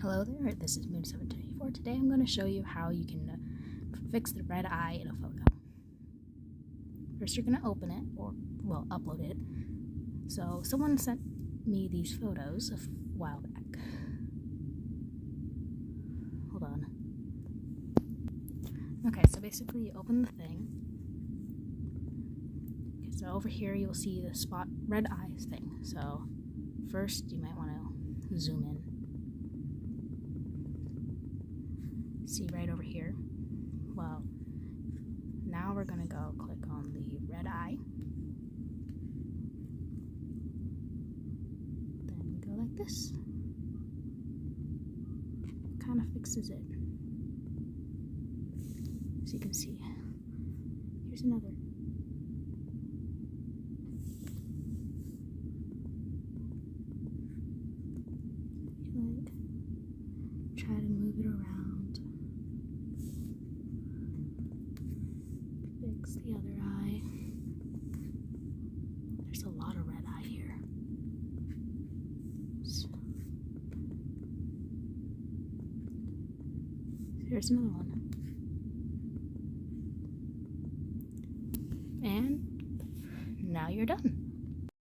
Hello there, this is Moon724. Today I'm going to show you how you can fix the red eye in a photo. First you're going to open it, or upload it. So someone sent me these photos a while back. Hold on. Okay, so basically you open the thing. Okay, so over here you'll see the spot red eyes thing. So first you might want to zoom in. See right over here. Well, now we're gonna go click on the red eye. Then we go like this. Kind of fixes it. As you can see. Here's another. Try to move it around. Fix the other eye. There's a lot of red eye here. So, here's another one. And now you're done.